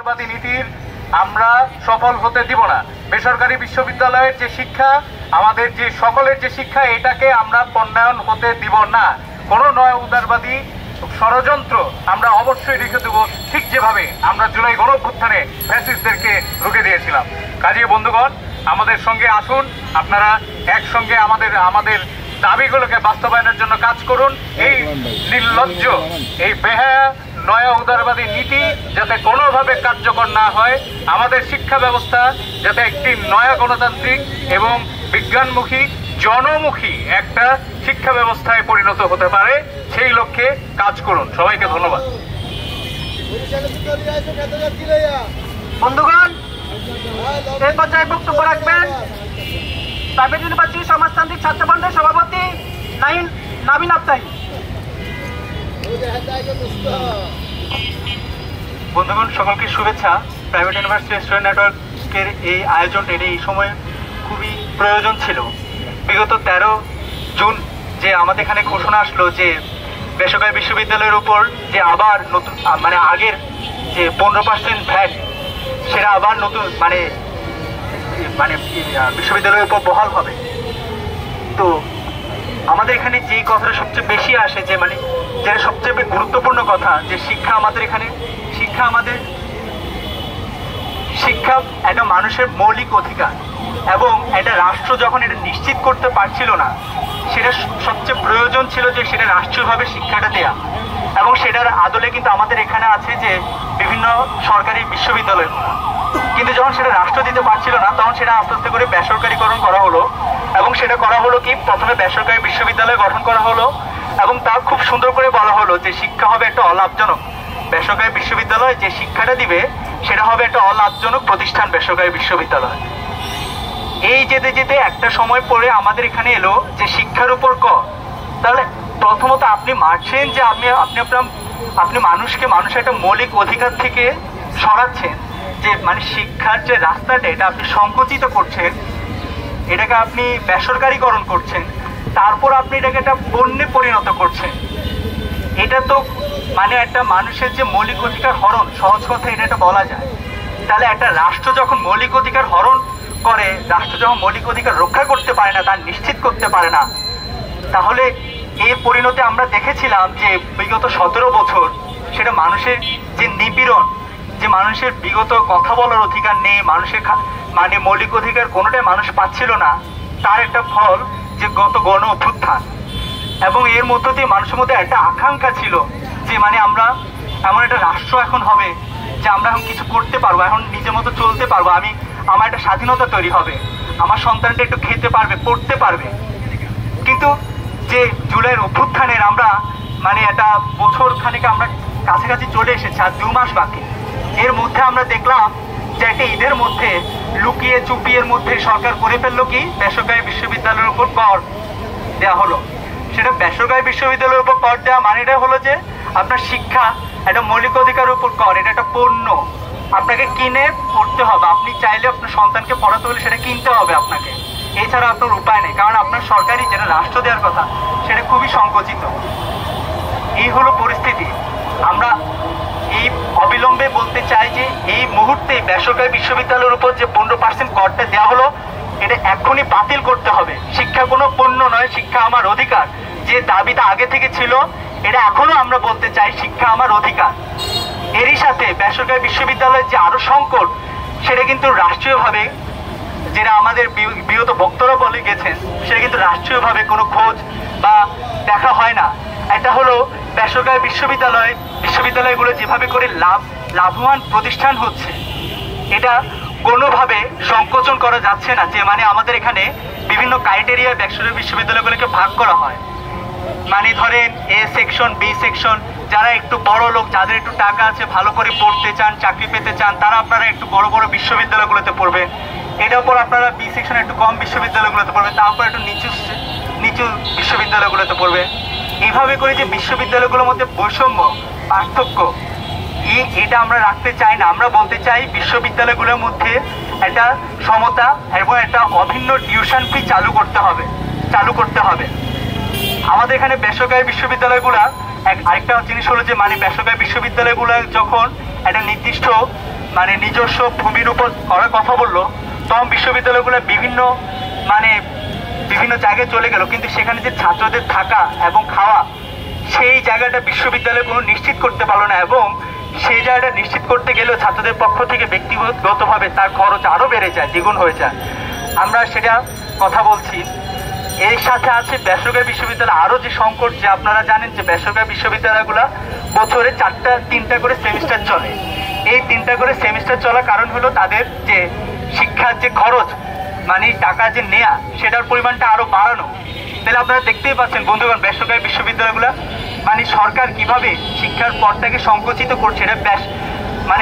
উদারবাদী নীতির আমরা সফল হতে দিব না। বেসরকারি বিশ্ববিদ্যালয়ের যে শিক্ষা, আমাদের যে সকলের যে শিক্ষা, এটাকে আমরা পণ্যায়ন হতে দিব না। কোনো নয় উদারবাদী ষড়যন্ত্র আমরা অবশ্যই রেখে দেব, ঠিক যেভাবে আমরা জুলাই গণঅভ্যুত্থানে ফ্যাসিস্টদেরকে রুখে দিয়েছিলাম। কাজেই বন্ধুগণ, আমাদের সঙ্গে আসুন, আপনারা একসঙ্গে আমাদের দাবিগুলোকে বাস্তবায়নের জন্য কাজ করুন। এই নির্লজ্জ, এই বেহায়া নয়া উদারবাদী নীতি যাতে কোনোভাবে কার্যকর না হয়, আমাদের শিক্ষা ব্যবস্থা যাতে একটি নয়া গণতান্ত্রিক এবং বিজ্ঞানমুখী জনমুখী একটা শিক্ষা ব্যবস্থায় পরিণত হতে পারে, সেই লক্ষ্যে কাজ করুন। সবাইকে ধন্যবাদ। বন্ধুগণ, এই পর্যায়ে বক্তব্য রাখবেন প্রাইভেট ইউনিভার্সিটি সমাজতান্ত্রিক ছাত্রফ্রন্টের সভাপতি নাবিন আফতারি। বন্ধুগণ, সকলকে শুভেচ্ছা। প্রাইভেট ইউনিভার্সিটি স্টুডেন্ট নেটওয়ার্কের এই আয়োজনটা এই সময় খুবই প্রয়োজন ছিল। বিগত 13 জুন যে আমাদের এখানে ঘোষণা আসলো যে বেসরকারি বিশ্ববিদ্যালয়ের উপর যে আবার নতুন আগের যে 15% ভ্যাট, সেটা আবার নতুন বিশ্ববিদ্যালয়ের উপর বহাল হবে। তো আমাদের এখানে যেই কথাটা সবচেয়ে বেশি আসে, যে যেটা সবচেয়ে গুরুত্বপূর্ণ কথা, যে শিক্ষা আমাদের এখানে শিক্ষা একটা মানুষের মৌলিক অধিকার, এবং একটা রাষ্ট্র যখন এটা নিশ্চিত করতে পারছিল না, সেটা সবচেয়ে প্রয়োজন ছিল যে সেটা রাষ্ট্রীয়ভাবে শিক্ষাটা দেয়া। এবং সেটার আদলে কিন্তু আমাদের এখানে আছে যে বিভিন্ন সরকারি বিশ্ববিদ্যালয়, কিন্তু যখন সেটা রাষ্ট্র দিতে পারছিল না, তখন সেটা আস্তে আস্তে করে বেসরকারিকরণ করা হলো। এবং সেটা করা হলো কি, প্রথমে বেসরকারি বিশ্ববিদ্যালয় গঠন করা হলো, এবং তা খুব সুন্দর করে বলা হলো যে শিক্ষা হবে একটা অলাভজনক। বেসরকারি বিশ্ববিদ্যালয় যে শিক্ষাটা দিবে সেটা হবে একটা অলাভজনক প্রতিষ্ঠান, বেসরকারি বিশ্ববিদ্যালয়। এই যেতে যেতে একটা সময় পরে আমাদের এখানে এলো যে শিক্ষার উপর কর। তাহলে প্রথমত আপনি মারছেন যে আপনি মানুষের একটা মৌলিক অধিকার থেকে সরাচ্ছেন, যে শিক্ষার যে রাস্তাটা এটা আপনি সংকুচিত করছেন, এটাকে আপনি বেসরকারিকরণ করছেন, তারপর আপনি এটাকে একটা পণ্যে পরিণত করছেন। এটা তো একটা মানুষের যে মৌলিক অধিকার হরণ, সহজ কথা এটা বলা যায়। তাহলে একটা রাষ্ট্র যখন মৌলিক অধিকার হরণ করে, রাষ্ট্র যখন মৌলিক অধিকার রক্ষা করতে পারে না, তার নিশ্চিত করতে পারে না, তাহলে এই পরিণতি আমরা দেখেছিলাম যে বিগত 17 বছর সেটা মানুষের যে নিপীড়ন, যে মানুষের বিগত কথা বলার অধিকার নেই, মানুষের মৌলিক অধিকার কোনোটাই মানুষ পাচ্ছিল না, তার একটা ফল যে গত গণ অভ্যুত্থান। এবং এর মধ্য দিয়ে মানুষের মধ্যে একটা আকাঙ্ক্ষা ছিল যে আমরা এমন একটা রাষ্ট্র এখন হবে যে আমরা এখন কিছু করতে পারবো, এখন নিজের মতো চলতে পারবো, আমার একটা স্বাধীনতা তৈরি হবে, আমার সন্তানটা একটু খেতে পারবে, পড়তে পারবে। কিন্তু যে জুলাইয়ের অভ্যুত্থানের আমরা একটা বছর খানিক আমরা কাছাকাছি চলে এসেছে, আর 2 মাস বাকি। এর মধ্যে আমরা দেখলাম যে একটা ঈদের মধ্যে লুকিয়ে চুপিয়ের মধ্যে সরকার করে ফেললো কি, বেসরকারি বিশ্ববিদ্যালয়ের উপর কর দেওয়া হলো। সেটা বেসরকারি বিশ্ববিদ্যালয়ের উপর কর দেওয়া এটা হলো যে আপনার শিক্ষা একটা মৌলিক অধিকারের উপর কর, এটা একটা পণ্য, আপনাকে কিনে পড়তে হবে। আপনি চাইলে আপনার সন্তানকে পড়াতে হলে সেটা কিনতে হবে আপনাকে, এছাড়া আপনার উপায় নেই, কারণ আপনার সরকারি যেটা রাষ্ট্র দেওয়ার কথা সেটা খুবই সংকুচিত। এই হলো পরিস্থিতি। আমরা এই অবিলম্বে বলতে চাই যে এই মুহূর্তে বেসরকারি বিশ্ববিদ্যালয়ের উপর যে 15% করটা দেওয়া হলো, এটা এখনই বাতিল করতে হবে। শিক্ষা কোনো পণ্য নয়, শিক্ষা আমার অধিকার। যে দাবিটা আগে থেকে ছিল, এটা এখনো আমরা বলতে চাই শিক্ষা আমার অধিকার। এরই সাথে বেসরকারি বিশ্ববিদ্যালয়ের যে আরো সংকট, সেটা কিন্তু রাষ্ট্রীয়ভাবে, যেটা আমাদের বিগত বক্তারা বলে গেছেন, সেটা কিন্তু রাষ্ট্রীয়ভাবে কোনো খোঁজ বা দেখা হয় না। এটা হলো বেসরকারি বিশ্ববিদ্যালয়গুলো যেভাবে করে লাভবান প্রতিষ্ঠান হচ্ছে, এটা কোনোভাবে সংকোচন করা যাচ্ছে না। যে আমাদের এখানে বিভিন্ন ক্রাইটেরিয়া বেসরকারি বিশ্ববিদ্যালয়গুলোকে ভাগ করা হয়। ধরেন এ সেকশন, বি সেকশন, যারা একটু বড় লোক, যাদের একটু টাকা আছে, ভালো করে পড়তে চান, চাকরি পেতে চান, তারা আপনারা একটু বড় বড় বিশ্ববিদ্যালয়গুলোতে পড়বেন। এটার উপর আপনারা বি সেকশন একটু কম বিশ্ববিদ্যালয়গুলোতে পড়বেন, তারপর একটু নিচু বিশ্ববিদ্যালয়গুলোতে পড়বেন। এইভাবে করে যে বিশ্ববিদ্যালয়গুলোর মধ্যে বৈষম্য, পার্থক্য, এটা আমরা রাখতে চাই না। আমরা বলতে চাই বিশ্ববিদ্যালয়গুলোর মধ্যে একটা সমতা এবং একটা অভিন্ন টিউশন ফি চালু করতে হবে। আমাদের এখানে বেসরকারি বিশ্ববিদ্যালয়গুলা আরেকটা জিনিস হলো যে বেসরকারি বিশ্ববিদ্যালয়গুলো যখন একটা নির্দিষ্ট মানে নিজস্ব ভূমির উপর করার কথা বললো, তখন বিশ্ববিদ্যালয়গুলো বিভিন্ন জায়গায় চলে গেল, কিন্তু সেখানে যে ছাত্রদের থাকা এবং খাওয়া সেই জায়গাটা বিশ্ববিদ্যালয় কোনো নিশ্চিত করতে পারলো না, এবং সেই জায়গাটা নিশ্চিত করতে গেলেও ছাত্রদের পক্ষ থেকে ব্যক্তিগতভাবে তার খরচ আরও বেড়ে যায়, দ্বিগুণ হয়ে যায়। আমরা সেটা কথা বলছি। এর সাথে আছে বেসরকারি বিশ্ববিদ্যালয় আরও যে সংকট, যে আপনারা জানেন যে বেসরকারি বিশ্ববিদ্যালয়গুলো বছরে 3টা করে সেমিস্টার চলে। এই 3টা করে সেমিস্টার চলার কারণ হলো তাদের যে শিক্ষার যে খরচ, মানে টাকা যে নেয়া, সেটার পরিমাণটা আরও বাড়ানো। তাহলে আপনারা দেখতেই পাচ্ছেন বন্ধুগণ, বেসরকারি বিশ্ববিদ্যালয়গুলো মানে সরকার কিভাবে শিক্ষার পথটাকে সংকুচিত করছে। এটা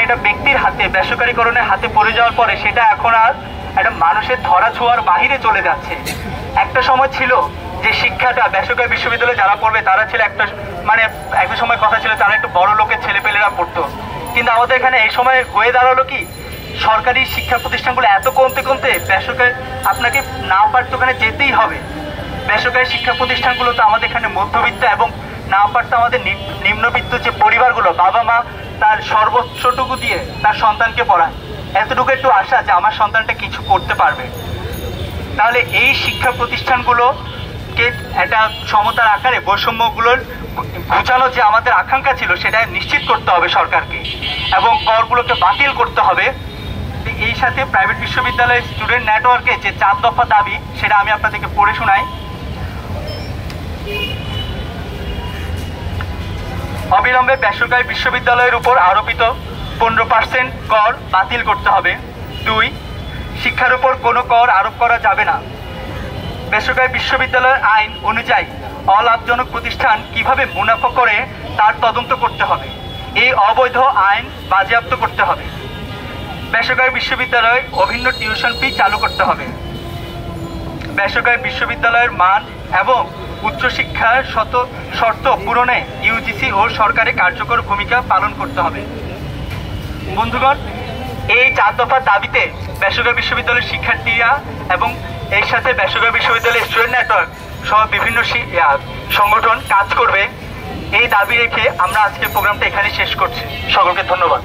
এটা ব্যক্তির হাতে, বেসরকারীকরণের হাতে পড়ে যাওয়ার পরে সেটা এখন আর একটা মানুষের ধরা ছোঁয়ার বাহিরে চলে যাচ্ছে। একটা সময় ছিল যে শিক্ষাটা বেসরকারি বিশ্ববিদ্যালয়ে যারা পড়বে তারা ছিল একটা সময় কথা ছিল তারা একটু বড় লোকের ছেলেপেলেরা পড়তো, কিন্তু আমাদের এখানে এই সময় হয়ে দাঁড়ালো কি, সরকারি শিক্ষা প্রতিষ্ঠানগুলো এত কমতে বেসরকারি আপনাকে না পারতো ওখানে যেতেই হবে। বেসরকারি শিক্ষা প্রতিষ্ঠানগুলো তো আমাদের এখানে মধ্যবিত্ত এবং না পারতো আমাদের নিম্নবিত্ত যে পরিবারগুলো, বাবা মা তার সর্বোচ্চটুকু দিয়ে তার সন্তানকে পড়ায়, এতটুকু একটু আশা যে আমার সন্তানটা কিছু করতে পারবে। তাহলে এই শিক্ষা প্রতিষ্ঠানগুলোকে একটা সমতার আকারে বৈষম্যগুলোর ঘুচানো যে আমাদের আকাঙ্ক্ষা ছিল সেটা নিশ্চিত করতে হবে সরকারকে, এবং করগুলোকে বাতিল করতে হবে। এই সাথে প্রাইভেট বিশ্ববিদ্যালয়ের স্টুডেন্ট নেটওয়ার্কে যে 4 দফা দাবি, সেটা আমি আপনাদেরকে পড়ে শোনাই। অবিলম্বে বেসরকারি বিশ্ববিদ্যালয়ের উপর আরোপিত 15% কর বাতিল করতে হবে। 2, শিক্ষার উপর কোনো কর আরোপ করা যাবে না। বেসরকারি বিশ্ববিদ্যালয়ের আইন অনুযায়ী অলাভজনক প্রতিষ্ঠান কিভাবে মুনাফা করে তার তদন্ত করতে হবে। এই অবৈধ আইন বাজেয়াপ্ত করতে হবে। বেসরকারি বিশ্ববিদ্যালয়ে অভিন্ন টিউশন ফি চালু করতে হবে। বেসরকারি বিশ্ববিদ্যালয়ের মান এবং উচ্চশিক্ষার শর্ত পূরণে ইউজিসি ও সরকারের কার্যকর ভূমিকা পালন করতে হবে। বন্ধুগণ, এই 4 দফার দাবিতে বেসরকারি বিশ্ববিদ্যালয়ের শিক্ষার্থীরা এবং এর সাথে বেসরকারি বিশ্ববিদ্যালয়ের স্টুডেন্ট নেটওয়ার্ক সহ বিভিন্ন সংগঠন কাজ করবে। এই দাবি রেখে আমরা আজকের প্রোগ্রামটা এখানে শেষ করছি। সকলকে ধন্যবাদ।